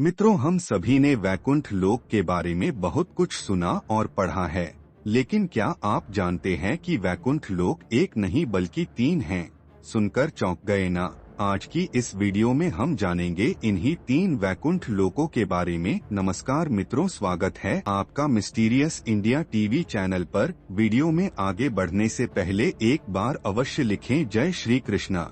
मित्रों, हम सभी ने वैकुंठ लोक के बारे में बहुत कुछ सुना और पढ़ा है, लेकिन क्या आप जानते हैं कि वैकुंठ लोक एक नहीं बल्कि 3 हैं? सुनकर चौंक गए ना? आज की इस वीडियो में हम जानेंगे इन्हीं 3 वैकुंठ लोकों के बारे में। नमस्कार मित्रों, स्वागत है आपका मिस्टीरियस इंडिया टीवी चैनल पर। वीडियो में आगे बढ़ने से पहले एक बार अवश्य लिखें जय श्री कृष्णा।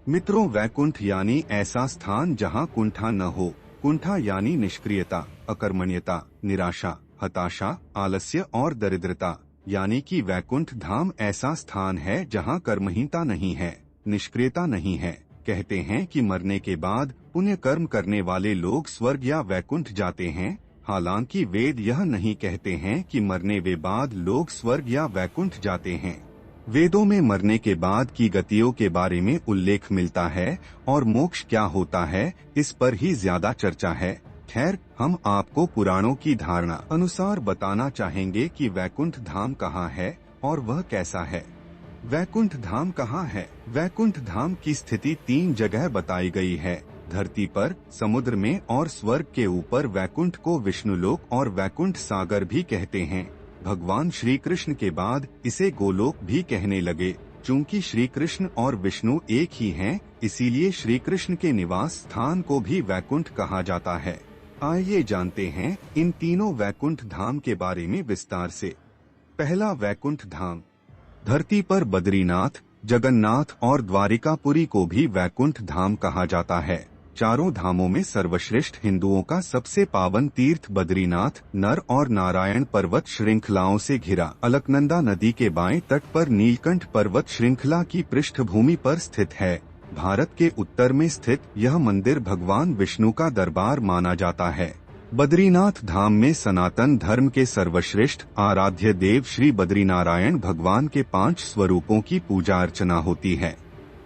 मित्रों, वैकुंठ यानी ऐसा स्थान जहां कुंठा न हो। कुंठा यानी निष्क्रियता, अकर्मण्यता, निराशा, हताशा, आलस्य और दरिद्रता। यानी कि वैकुंठ धाम ऐसा स्थान है जहां कर्महीनता नहीं है, निष्क्रियता नहीं है। कहते हैं कि मरने के बाद पुण्य कर्म करने वाले लोग स्वर्ग या वैकुंठ जाते हैं। हालांकि वेद यह नहीं कहते हैं कि मरने के बाद लोग स्वर्ग या वैकुंठ जाते हैं। वेदों में मरने के बाद की गतियों के बारे में उल्लेख मिलता है और मोक्ष क्या होता है इस पर ही ज्यादा चर्चा है। खैर, हम आपको पुराणों की धारणा अनुसार बताना चाहेंगे कि वैकुंठ धाम कहाँ है और वह कैसा है। वैकुंठ धाम कहाँ है? वैकुंठ धाम की स्थिति 3 जगह बताई गई है। धरती पर, समुद्र में और स्वर्ग के ऊपर। वैकुंठ को विष्णुलोक और वैकुंठ सागर भी कहते हैं। भगवान श्री कृष्ण के बाद इसे गोलोक भी कहने लगे। चूंकि श्री कृष्ण और विष्णु एक ही हैं, इसीलिए श्री कृष्ण के निवास स्थान को भी वैकुंठ कहा जाता है। आइए जानते हैं इन तीनों वैकुंठ धाम के बारे में विस्तार से। पहला वैकुंठ धाम। धरती पर बद्रीनाथ, जगन्नाथ और द्वारिकापुरी को भी वैकुंठ धाम कहा जाता है। चारों धामों में सर्वश्रेष्ठ हिंदुओं का सबसे पावन तीर्थ बद्रीनाथ नर और नारायण पर्वत श्रृंखलाओं से घिरा अलकनंदा नदी के बाएं तट पर नीलकंठ पर्वत श्रृंखला की पृष्ठभूमि पर स्थित है। भारत के उत्तर में स्थित यह मंदिर भगवान विष्णु का दरबार माना जाता है। बद्रीनाथ धाम में सनातन धर्म के सर्वश्रेष्ठ आराध्य देव श्री बद्रीनारायण भगवान के 5 स्वरूपों की पूजा अर्चना होती है।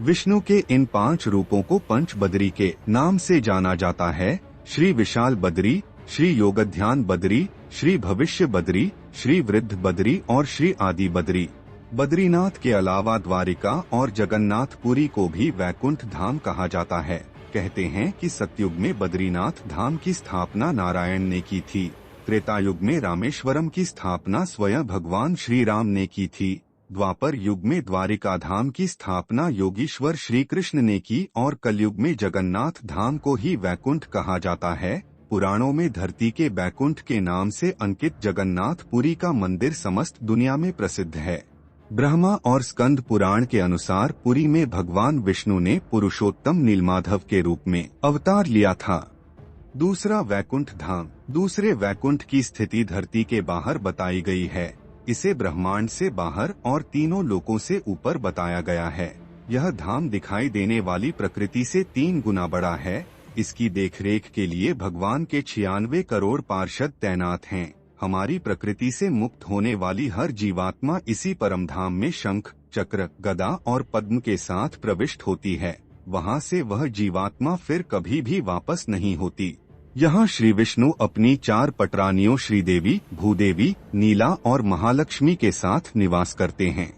विष्णु के इन 5 रूपों को पंच बदरी के नाम से जाना जाता है। श्री विशाल बदरी, श्री योगध्यान बदरी, श्री भविष्य बदरी, श्री वृद्ध बदरी और श्री आदि बदरी। बद्रीनाथ के अलावा द्वारिका और जगन्नाथपुरी को भी वैकुंठ धाम कहा जाता है। कहते हैं कि सतयुग में बद्रीनाथ धाम की स्थापना नारायण ने की थी। त्रेता युग में रामेश्वरम की स्थापना स्वयं भगवान श्री राम ने की थी। द्वापर युग में द्वारिका धाम की स्थापना योगीश्वर श्री कृष्ण ने की और कलयुग में जगन्नाथ धाम को ही वैकुंठ कहा जाता है। पुराणों में धरती के वैकुंठ के नाम से अंकित जगन्नाथपुरी का मंदिर समस्त दुनिया में प्रसिद्ध है। ब्रह्मा और स्कंद पुराण के अनुसार पुरी में भगवान विष्णु ने पुरुषोत्तम नीलमाधव के रूप में अवतार लिया था। दूसरा वैकुंठ धाम। दूसरे वैकुंठ की स्थिति धरती के बाहर बताई गई है। इसे ब्रह्मांड से बाहर और तीनों लोकों से ऊपर बताया गया है। यह धाम दिखाई देने वाली प्रकृति से 3 गुना बड़ा है। इसकी देखरेख के लिए भगवान के 96 करोड़ पार्षद तैनात हैं। हमारी प्रकृति से मुक्त होने वाली हर जीवात्मा इसी परम धाम में शंख, चक्र, गदा और पद्म के साथ प्रविष्ट होती है। वहाँ से वह जीवात्मा फिर कभी भी वापस नहीं होती। यहाँ श्री विष्णु अपनी 4 पटरानियों श्रीदेवी, भूदेवी, नीला और महालक्ष्मी के साथ निवास करते हैं।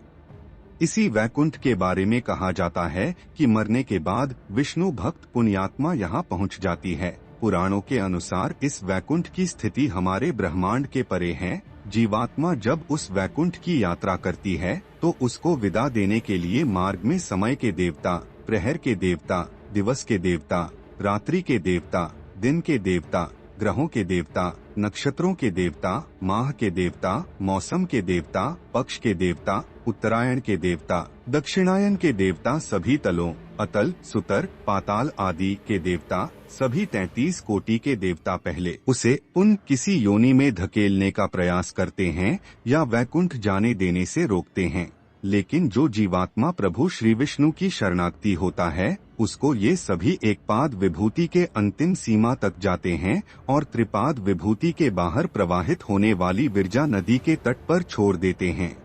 इसी वैकुंठ के बारे में कहा जाता है कि मरने के बाद विष्णु भक्त पुण्यात्मा यहाँ पहुँच जाती है। पुराणों के अनुसार इस वैकुंठ की स्थिति हमारे ब्रह्मांड के परे है। जीवात्मा जब उस वैकुंठ की यात्रा करती है तो उसको विदा देने के लिए मार्ग में समय के देवता, प्रहर के देवता, दिवस के देवता, रात्रि के देवता, दिन के देवता, ग्रहों के देवता, नक्षत्रों के देवता, माह के देवता, मौसम के देवता, पक्ष के देवता, उत्तरायण के देवता, दक्षिणायन के देवता, सभी तलों, अतल, सुतर, पाताल आदि के देवता, सभी 33 कोटि के देवता पहले उसे पुनः किसी योनि में धकेलने का प्रयास करते हैं या वैकुंठ जाने देने से रोकते हैं। लेकिन जो जीवात्मा प्रभु श्री विष्णु की शरणागति होता है, उसको ये सभी एकपाद विभूति के अंतिम सीमा तक जाते हैं और त्रिपाद विभूति के बाहर प्रवाहित होने वाली विरजा नदी के तट पर छोड़ देते हैं।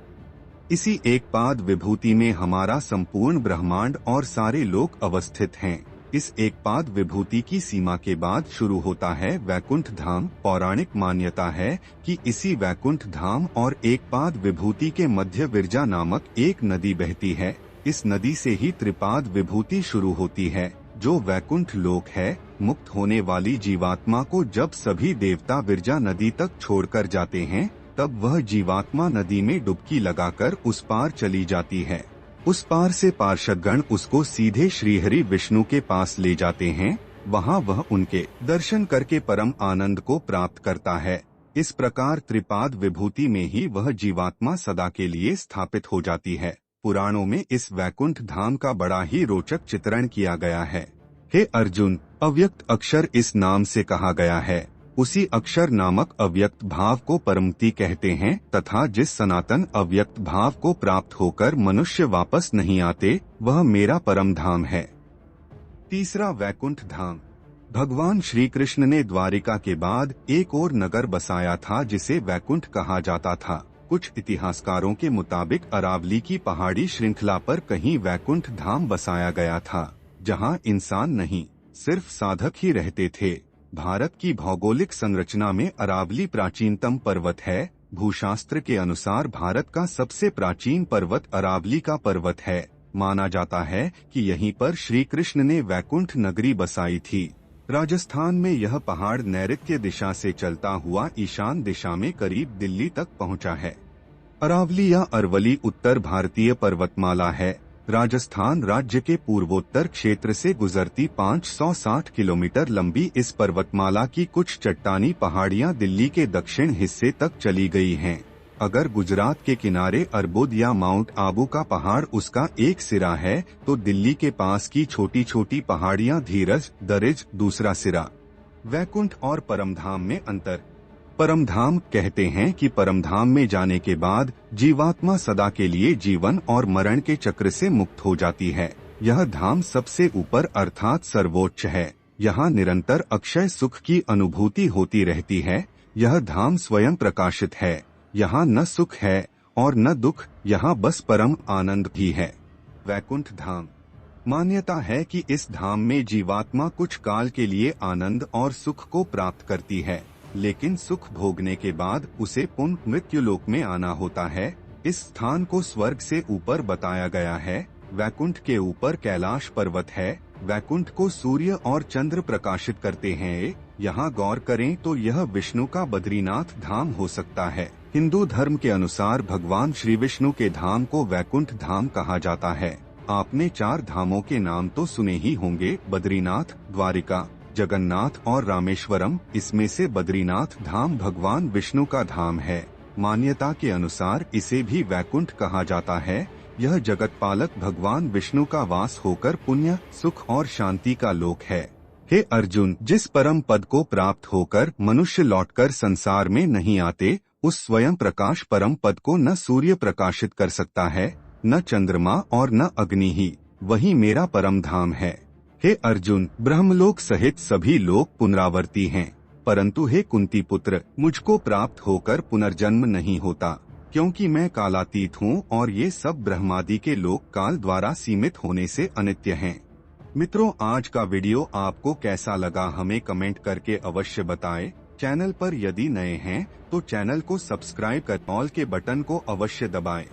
इसी एकपाद विभूति में हमारा संपूर्ण ब्रह्मांड और सारे लोक अवस्थित हैं। इस एकपाद विभूति की सीमा के बाद शुरू होता है वैकुंठ धाम। पौराणिक मान्यता है कि इसी वैकुंठ धाम और एकपाद विभूति के मध्य विरजा नामक एक नदी बहती है। इस नदी से ही त्रिपाद विभूति शुरू होती है, जो वैकुंठ लोक है। मुक्त होने वाली जीवात्मा को जब सभी देवता विरजा नदी तक छोड़कर जाते हैं, तब वह जीवात्मा नदी में डुबकी लगाकर उस पार चली जाती है। उस पार से पार्षदगण उसको सीधे श्रीहरि विष्णु के पास ले जाते हैं। वहाँ वह उनके दर्शन करके परम आनंद को प्राप्त करता है। इस प्रकार त्रिपाद विभूति में ही वह जीवात्मा सदा के लिए स्थापित हो जाती है। पुराणों में इस वैकुंठ धाम का बड़ा ही रोचक चित्रण किया गया है। हे अर्जुन, अव्यक्त अक्षर इस नाम से कहा गया है। उसी अक्षर नामक अव्यक्त भाव को परमति कहते हैं तथा जिस सनातन अव्यक्त भाव को प्राप्त होकर मनुष्य वापस नहीं आते, वह मेरा परम धाम है। तीसरा वैकुंठ धाम। भगवान श्री कृष्ण ने द्वारिका के बाद एक और नगर बसाया था जिसे वैकुंठ कहा जाता था। कुछ इतिहासकारों के मुताबिक अरावली की पहाड़ी श्रृंखला पर कहीं वैकुंठ धाम बसाया गया था, जहां इंसान नहीं सिर्फ साधक ही रहते थे। भारत की भौगोलिक संरचना में अरावली प्राचीनतम पर्वत है। भूशास्त्र के अनुसार भारत का सबसे प्राचीन पर्वत अरावली का पर्वत है। माना जाता है कि यहीं पर श्री कृष्ण ने वैकुंठ नगरी बसाई थी। राजस्थान में यह पहाड़ नैऋत्य दिशा से चलता हुआ ईशान दिशा में करीब दिल्ली तक पहुंचा है। अरावली या अरवली उत्तर भारतीय पर्वतमाला है। राजस्थान राज्य के पूर्वोत्तर क्षेत्र से गुजरती 560 किलोमीटर लंबी इस पर्वतमाला की कुछ चट्टानी पहाड़ियां दिल्ली के दक्षिण हिस्से तक चली गई हैं। अगर गुजरात के किनारे अर्बुद या माउंट आबू का पहाड़ उसका एक सिरा है, तो दिल्ली के पास की छोटी छोटी पहाड़ियां धीरज दरिज दूसरा सिरा। वैकुंठ और परमधाम में अंतर। परमधाम कहते हैं कि परमधाम में जाने के बाद जीवात्मा सदा के लिए जीवन और मरण के चक्र से मुक्त हो जाती है। यह धाम सबसे ऊपर अर्थात सर्वोच्च है। यहाँ निरंतर अक्षय सुख की अनुभूति होती रहती है। यह धाम स्वयं प्रकाशित है। यहाँ न सुख है और न दुख, यहाँ बस परम आनंद ही है। वैकुंठ धाम। मान्यता है कि इस धाम में जीवात्मा कुछ काल के लिए आनंद और सुख को प्राप्त करती है, लेकिन सुख भोगने के बाद उसे पुनः मृत्युलोक में आना होता है। इस स्थान को स्वर्ग से ऊपर बताया गया है। वैकुंठ के ऊपर कैलाश पर्वत है। वैकुंठ को सूर्य और चंद्र प्रकाशित करते हैं। यहाँ गौर करें तो यह विष्णु का बद्रीनाथ धाम हो सकता है। हिंदू धर्म के अनुसार भगवान श्री विष्णु के धाम को वैकुंठ धाम कहा जाता है। आपने 4 धामों के नाम तो सुने ही होंगे, बद्रीनाथ, द्वारिका, जगन्नाथ और रामेश्वरम। इसमें से बद्रीनाथ धाम भगवान विष्णु का धाम है। मान्यता के अनुसार इसे भी वैकुंठ कहा जाता है। यह जगतपालक भगवान विष्णु का वास होकर पुण्य, सुख और शांति का लोक है। हे अर्जुन, जिस परम पद को प्राप्त होकर मनुष्य लौटकर संसार में नहीं आते, उस स्वयं प्रकाश परम पद को न सूर्य प्रकाशित कर सकता है, न चंद्रमा और न अग्नि ही। वही मेरा परम धाम है। हे अर्जुन, ब्रह्मलोक सहित सभी लोक पुनरावर्ती हैं, परंतु हे कुंती पुत्र, मुझको प्राप्त होकर पुनर्जन्म नहीं होता, क्योंकि मैं कालातीत हूँ और ये सब ब्रह्मादि के लोक काल द्वारा सीमित होने से अनित्य हैं। मित्रों, आज का वीडियो आपको कैसा लगा हमें कमेंट करके अवश्य बताएं। चैनल पर यदि नए हैं तो चैनल को सब्सक्राइब कर ऑल के बटन को अवश्य दबाएं।